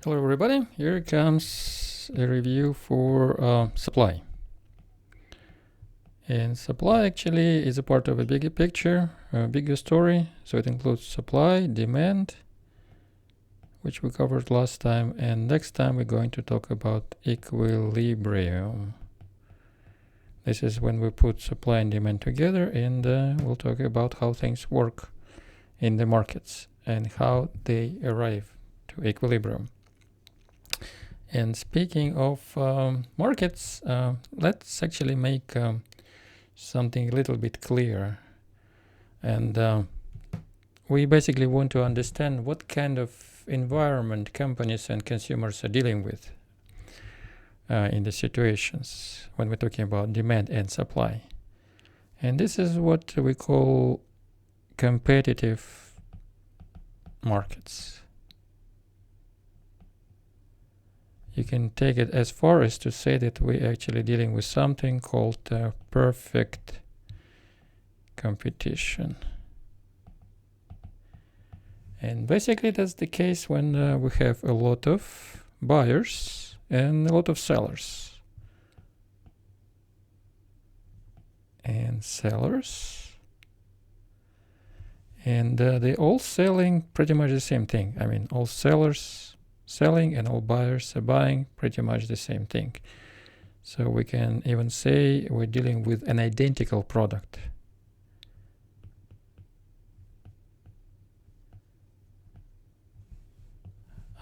Hello everybody, here comes a review for supply. And supply actually is a part of a bigger picture, a bigger story. So it includes supply, demand, which we covered last time. And next time we're going to talk about equilibrium. This is when we put supply and demand together, and we'll talk about how things work in the markets and how they arrive to equilibrium. And speaking of markets, let's actually make something a little bit clearer. And we basically want to understand what kind of environment companies and consumers are dealing with in the situations when we're talking about demand and supply. And this is what we call competitive markets. You can take it as far as to say that we're actually dealing with something called perfect competition. And basically that's the case when we have a lot of buyers and a lot of sellers. And sellers. And they're all selling pretty much the same thing. I mean, all sellers selling and all buyers are buying pretty much the same thing. So we can even say we're dealing with an identical product.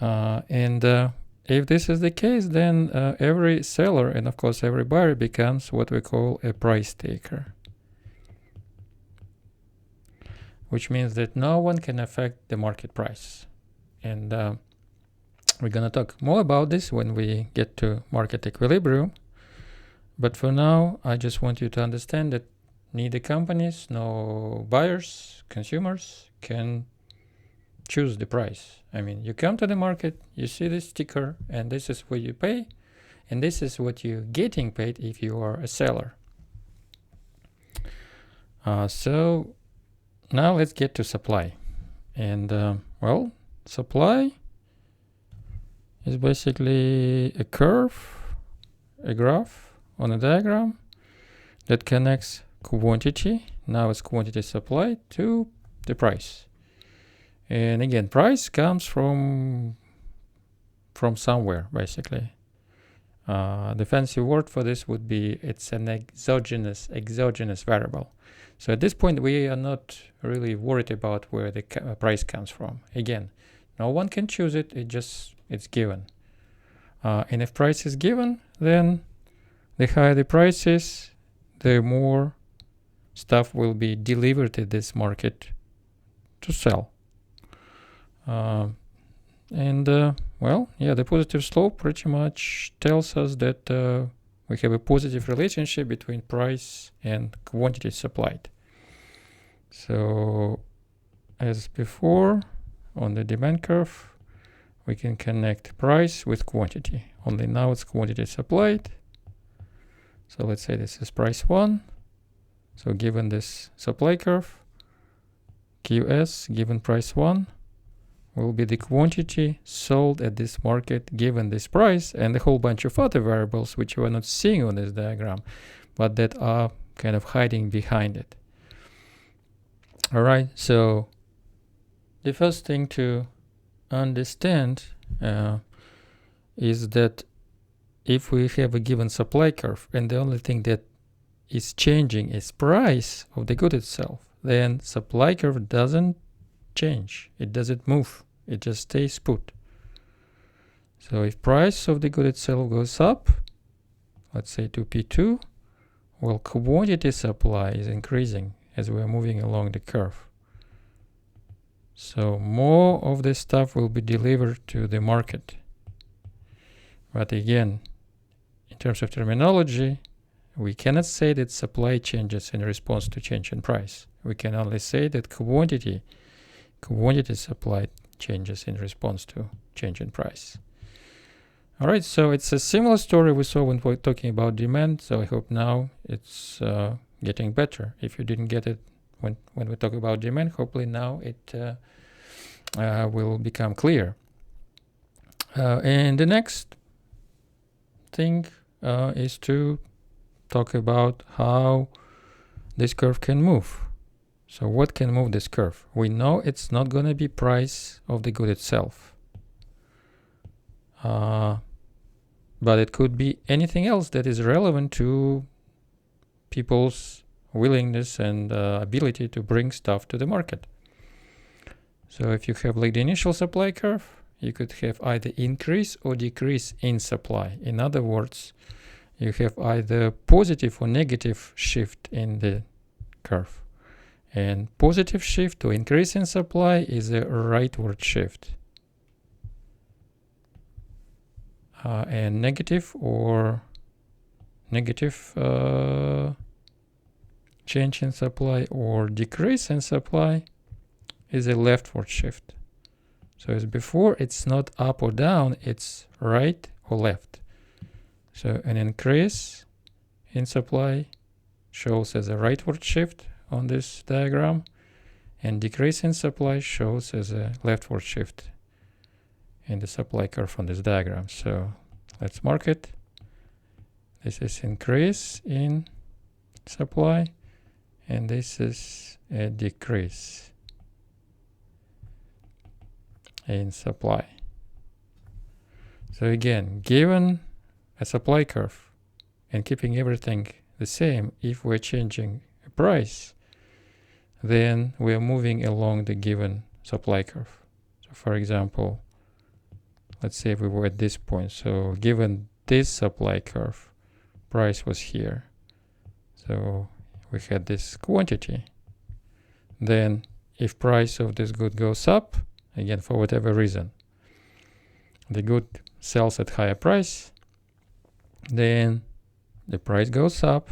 And if this is the case, then every seller and of course every buyer becomes what we call a price taker. Which means that no one can affect the market price. And we're going to talk more about this when we get to market equilibrium. But for now, I just want you to understand that neither companies, no buyers, consumers can choose the price. I mean, you come to the market, you see this sticker, and this is what you pay, and this is what you're getting paid if you are a seller. So now let's get to supply. And well, supply is basically a curve, a graph on a diagram that connects quantity, now it's quantity supplied, to the price. And again, price comes from somewhere, basically. The fancy word for this would be it's an exogenous variable. So at this point, we are not really worried about where the price comes from. Again, no one can choose it, it's given. And if price is given, then the higher the price is, the more stuff will be delivered to this market to sell. Well, yeah, the positive slope pretty much tells us that we have a positive relationship between price and quantity supplied. So as before, on the demand curve, we can connect price with quantity. Only now it's quantity supplied. So let's say this is price 1. So given this supply curve, QS given price 1 will be the quantity sold at this market given this price, and a whole bunch of other variables which you are not seeing on this diagram, but that are kind of hiding behind it. All right, so the first thing to understand is that if we have a given supply curve and the only thing that is changing is price of the good itself, then supply curve doesn't change, it doesn't move, it just stays put. So if price of the good itself goes up, let's say to P2, well, quantity supply is increasing as we are moving along the curve. So more of this stuff will be delivered to the market. But again, in terms of terminology, we cannot say that supply changes in response to change in price. We can only say that quantity supplied changes in response to change in price. All right, so it's a similar story we saw when we were talking about demand. So I hope now it's getting better. If you didn't get it when we talk about demand, hopefully now it will become clear. And the next thing is to talk about how this curve can move. So what can move this curve? We know it's not going to be price of the good itself. But it could be anything else that is relevant to people's willingness and ability to bring stuff to the market. So if you have like the initial supply curve, you could have either increase or decrease in supply. In other words, you have either positive or negative shift in the curve. And positive shift or increase in supply is a rightward shift. And negative or negative change in supply or decrease in supply is a leftward shift. So as before, it's not up or down, it's right or left. So an increase in supply shows as a rightward shift on this diagram, and decrease in supply shows as a leftward shift in the supply curve on this diagram. So let's mark it. This is increase in supply, and this is a decrease in supply. So again, given a supply curve and keeping everything the same, if we're changing a price, then we are moving along the given supply curve. So for example, let's say we were at this point. So given this supply curve, price was here. So we had this quantity. Then if price of this good goes up, again, for whatever reason, the good sells at higher price, then the price goes up.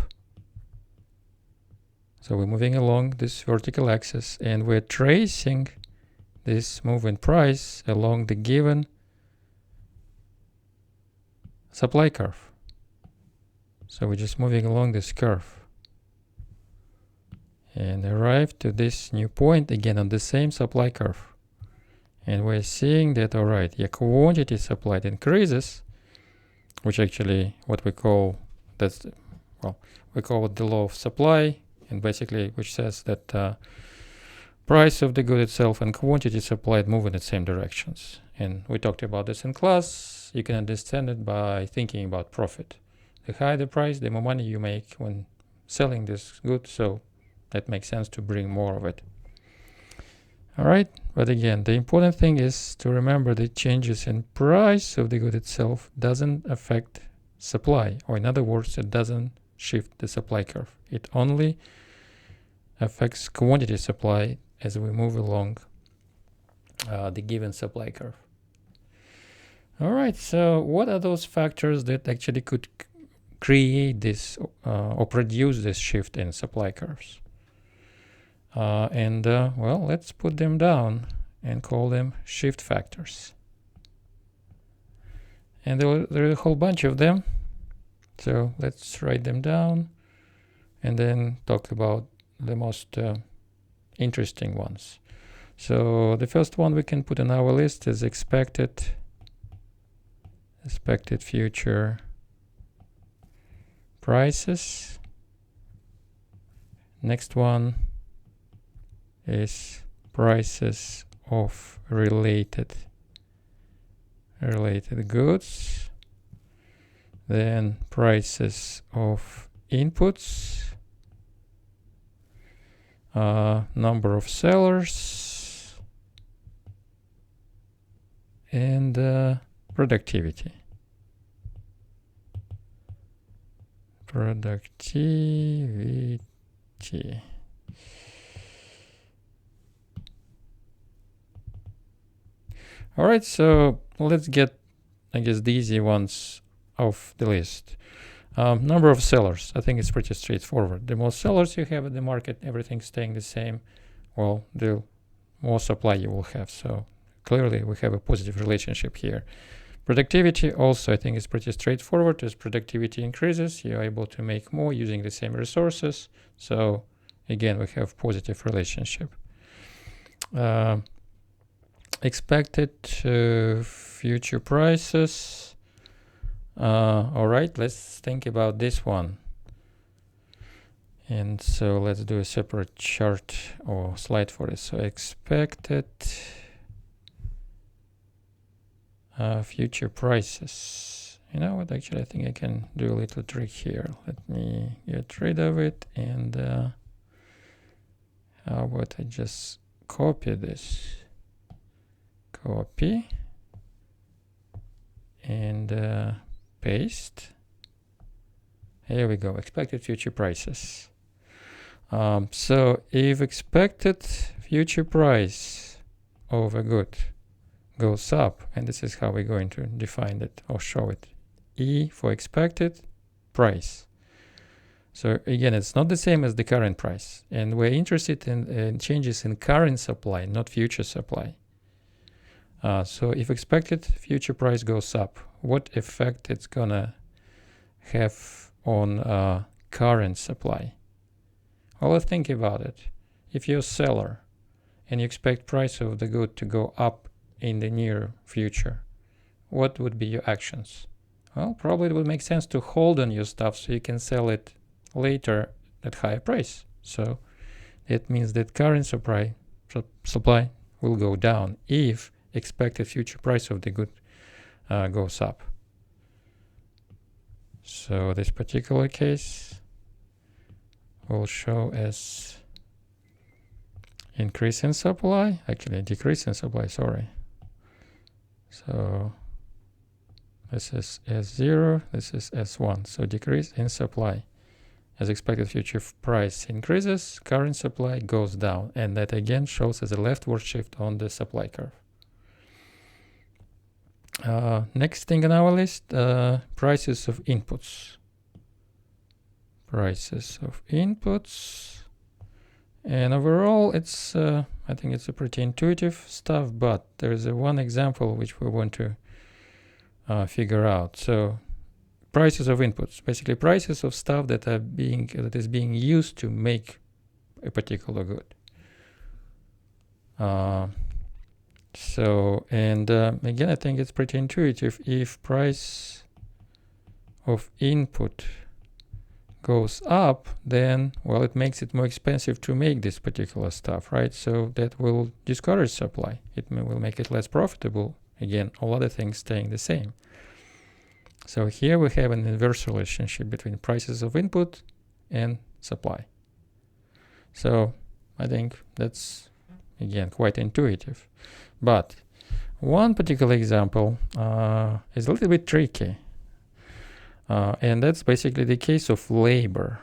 So we're moving along this vertical axis and we're tracing this move in price along the given supply curve. So we're just moving along this curve and arrive to this new point again on the same supply curve. And we're seeing that, all right, yeah, quantity supplied increases, which actually what we call, we call it the law of supply, and basically which says that price of the good itself and quantity supplied move in the same directions. And we talked about this in class. You can understand it by thinking about profit. The higher the price, the more money you make when selling this good, so that makes sense to bring more of it. All right, but again, the important thing is to remember that changes in price of the good itself doesn't affect supply, or in other words, it doesn't shift the supply curve. It only affects quantity supply as we move along the given supply curve. All right, so what are those factors that actually could create this or produce this shift in supply curves? Well, let's put them down and call them shift factors. And there are a whole bunch of them. So let's write them down and then talk about the most interesting ones. So the first one we can put on our list is expected future prices. Next one is prices of related goods. Then prices of inputs, number of sellers, and productivity. All right, so let's get, I guess, the easy ones off the list. Number of sellers. I think it's pretty straightforward. The more sellers you have in the market, everything staying the same, well, the more supply you will have. So clearly we have a positive relationship here. Productivity also, I think, is pretty straightforward. As productivity increases, you're able to make more using the same resources. So again, we have positive relationship. expected future prices. All right, let's think about this one. And so let's do a separate chart or slide for it. So expected future prices. You know what, actually I think I can do a little trick here. Let me get rid of it, and how about I just copy this, copy, and paste. Here we go, expected future prices. So if expected future price of a good goes up, and this is how we're going to define it or show it, E for expected price. So again, it's not the same as the current price, and we're interested in changes in current supply, not future supply. So if expected future price goes up, what effect it's gonna have on current supply? Well, let's think about it. If you're a seller and you expect price of the good to go up in the near future, what would be your actions? Well, probably it would make sense to hold on your stuff so you can sell it later at higher price. So it means that current supply will go down if expected future price of the good goes up. So this particular case will show as increase in supply, actually decrease in supply, sorry. So this is S0, this is S1, so decrease in supply. As expected future price increases, current supply goes down, and that again shows as a leftward shift on the supply curve. Next thing on our list, prices of inputs. Prices of inputs. And overall, it's I think it's a pretty intuitive stuff, but there's one example which we want to figure out. So prices of inputs, basically prices of stuff that is being used to make a particular good. Again, I think it's pretty intuitive. If price of input goes up, then, well, it makes it more expensive to make this particular stuff, right? So that will discourage supply. It will make it less profitable. Again, all other things staying the same. So here we have an inverse relationship between prices of input and supply. So I think that's, again, quite intuitive. But one particular example is a little bit tricky. And that's basically the case of labor.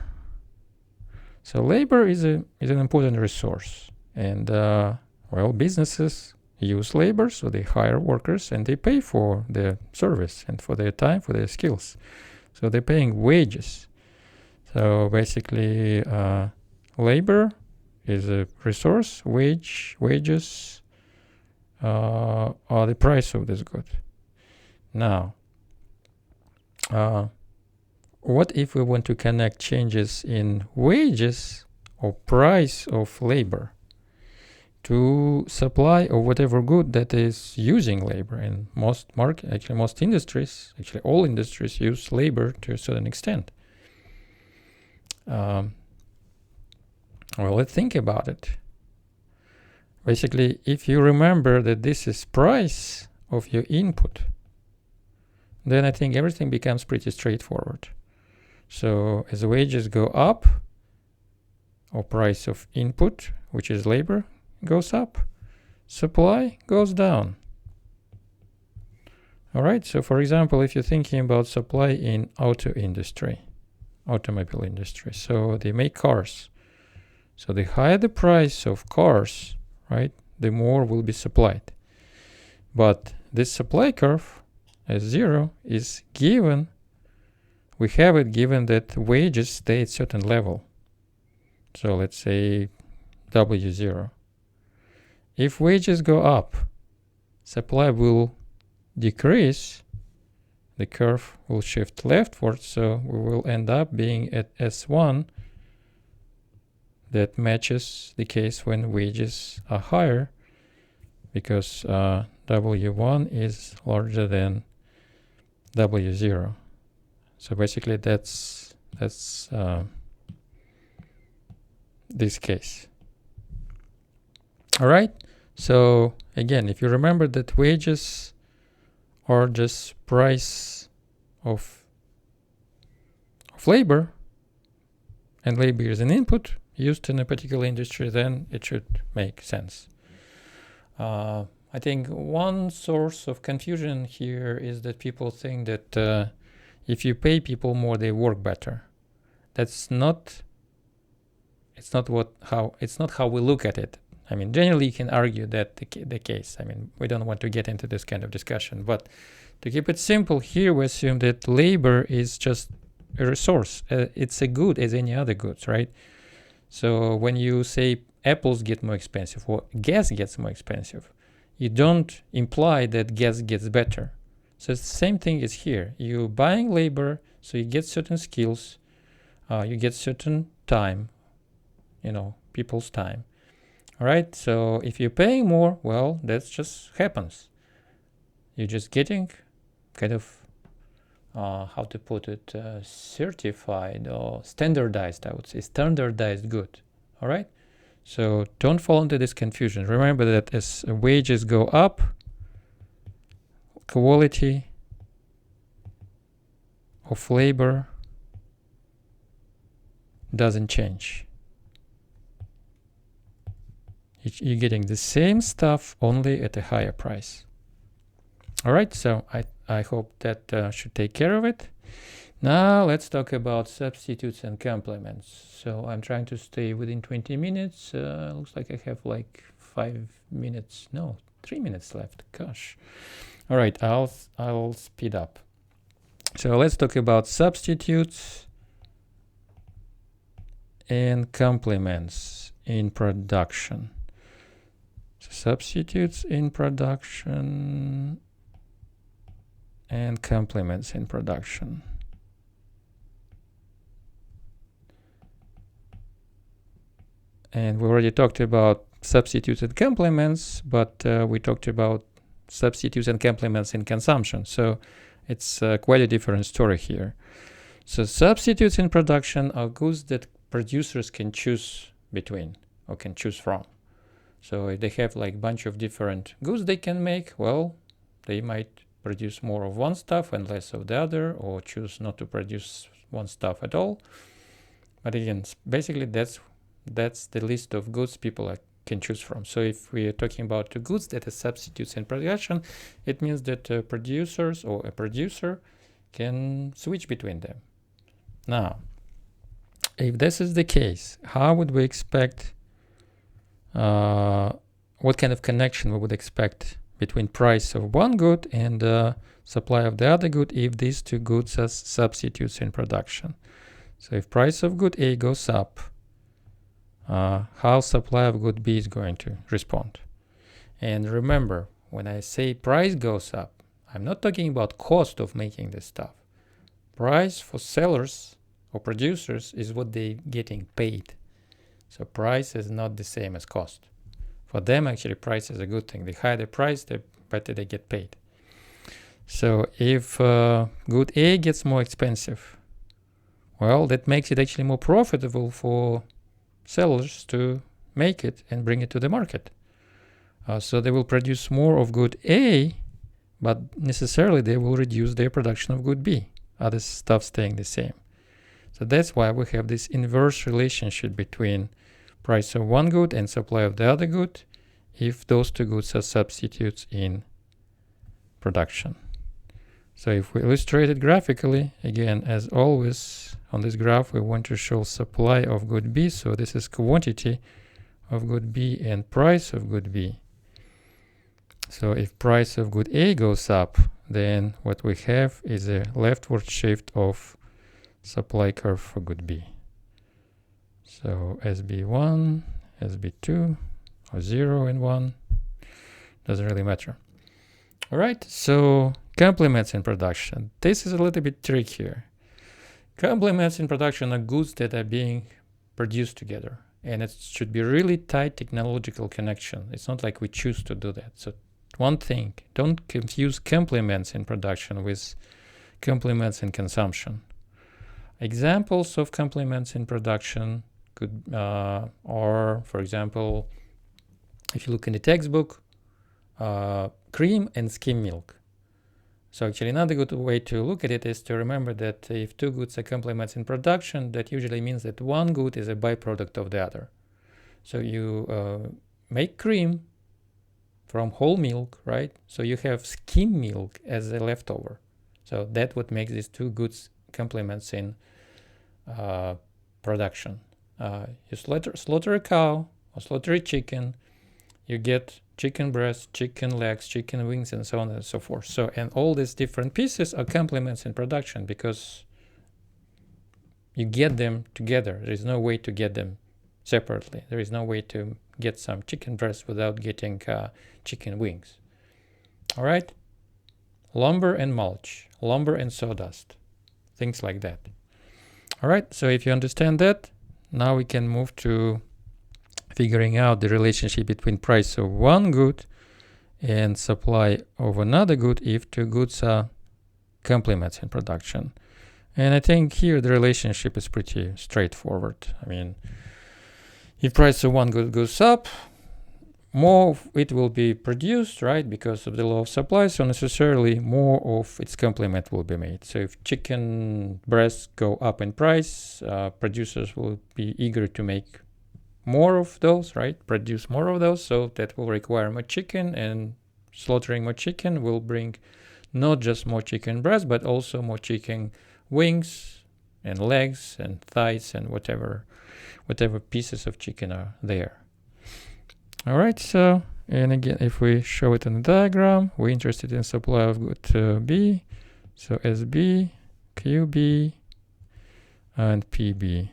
So labor is an important resource. And, well, businesses use labor, so they hire workers and they pay for their service and for their time, for their skills. So they're paying wages. So basically, labor is a resource, wages are the price of this good. Now, what if we want to connect changes in wages or price of labor to supply of whatever good that is using labor? And most industries, actually all industries, use labor to a certain extent. Well, let's think about it. Basically, if you remember that this is price of your input, then I think everything becomes pretty straightforward. So as wages go up, or price of input, which is labor, goes up, supply goes down. All right, so for example, if you're thinking about supply in automobile industry, so they make cars. So the higher the price of cars, right, the more will be supplied. But this supply curve, S0, is given, we have it given that wages stay at certain level. So let's say W0. If wages go up, supply will decrease, the curve will shift leftward, so we will end up being at S1 that matches the case when wages are higher. because W1 is larger than W0. So basically that's this case. All right. So again, if you remember that wages are just price of labor, and labor is an input used in a particular industry, then it should make sense. I think one source of confusion here is that people think that if you pay people more, they work better. That's not. It's not how we look at it. I mean, generally you can argue that the case. I mean, we don't want to get into this kind of discussion, but to keep it simple, here we assume that labor is just a resource. It's a good as any other goods, right? So when you say apples get more expensive or gas gets more expensive, you don't imply that gas gets better. So it's the same thing as here. You're buying labor, so you get certain skills, you get certain time, people's time. All right, so if you're paying more, well, that just happens. You're just getting kind of, how to put it, certified or standardized, I would say, standardized good. All right, so don't fall into this confusion. Remember that as wages go up, quality of labor doesn't change. You're getting the same stuff, only at a higher price. All right, so I hope that should take care of it. Now let's talk about substitutes and complements. So I'm trying to stay within 20 minutes. Looks like I have like 3 minutes left. Gosh. All right, I'll speed up. So let's talk about substitutes and complements in production. Substitutes in production and complements in production. And we already talked about substitutes and complements, but we talked about substitutes and complements in consumption. So it's quite a different story here. So substitutes in production are goods that producers can choose between or can choose from. So if they have like a bunch of different goods they can make, well, they might produce more of one stuff and less of the other, or choose not to produce one stuff at all. But again, basically that's the list of goods people can choose from. So if we are talking about the goods that are substitutes in production, it means that producers or a producer can switch between them. Now, if this is the case, how would we expect, what kind of connection we would expect between price of one good and supply of the other good if these two goods are substitutes in production? So if price of good A goes up, how supply of good B is going to respond? And remember, when I say price goes up, I'm not talking about cost of making this stuff. Price for sellers or producers is what they're getting paid. So price is not the same as cost. For them, actually, price is a good thing. The higher the price, the better they get paid. So if good A gets more expensive, well, that makes it actually more profitable for sellers to make it and bring it to the market. So they will produce more of good A, but necessarily they will reduce their production of good B, other stuff staying the same. So that's why we have this inverse relationship between price of one good and supply of the other good if those two goods are substitutes in production. So if we illustrate it graphically, again, as always, on this graph, we want to show supply of good B. So this is quantity of good B and price of good B. So if price of good A goes up, then what we have is a leftward shift of supply curve for good B. So SB1, SB2, or 0 and 1, doesn't really matter. All right, so complements in production. This is a little bit trickier. Complements in production are goods that are being produced together. And it should be really tight technological connection. It's not like we choose to do that. So one thing, don't confuse complements in production with complements in consumption. Examples of complements in production could are, for example, if you look in the textbook, cream and skim milk. So actually another good way to look at it is to remember that if two goods are complements in production, that usually means that one good is a byproduct of the other. So you make cream from whole milk, right? So you have skim milk as a leftover. So that's what makes these two goods complements in production. You slaughter a cow or slaughter a chicken, you get chicken breast, chicken legs, chicken wings, and so on and so forth. So, and all these different pieces are complements in production because you get them together. There is no way to get them separately. There is no way to get some chicken breast without getting chicken wings. All right? Lumber and mulch, lumber and sawdust, things like that. All right, so if you understand that, now we can move to figuring out the relationship between price of one good and supply of another good if two goods are complements in production. And I think here the relationship is pretty straightforward. I mean, if price of one good goes up, more of it will be produced, right, because of the law of supply, so necessarily more of its complement will be made. So if chicken breasts go up in price, producers will be eager to make more of those, right, produce more of those, so that will require more chicken, and slaughtering more chicken will bring not just more chicken breast, but also more chicken wings and legs and thighs and whatever pieces of chicken are there. All right, so, and again, if we show it in the diagram, we're interested in supply of good B, so SB, QB, and PB.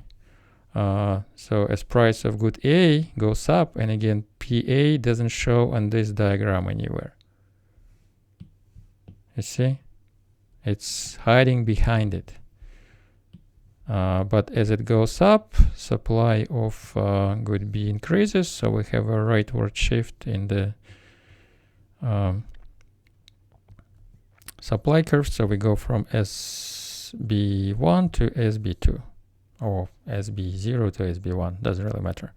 So as price of good A goes up, and again, PA doesn't show on this diagram anywhere. You see? It's hiding behind it. But as it goes up, supply of good B increases, so we have a rightward shift in the supply curve. So we go from SB1 to SB2, or SB0 to SB1, doesn't really matter.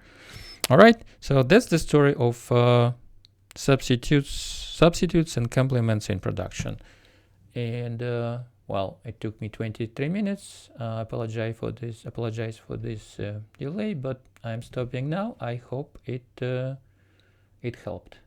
All right, so that's the story of substitutes and complements in production. And well, it took me 23 minutes. Apologize for this delay, but I'm stopping now. I hope it helped.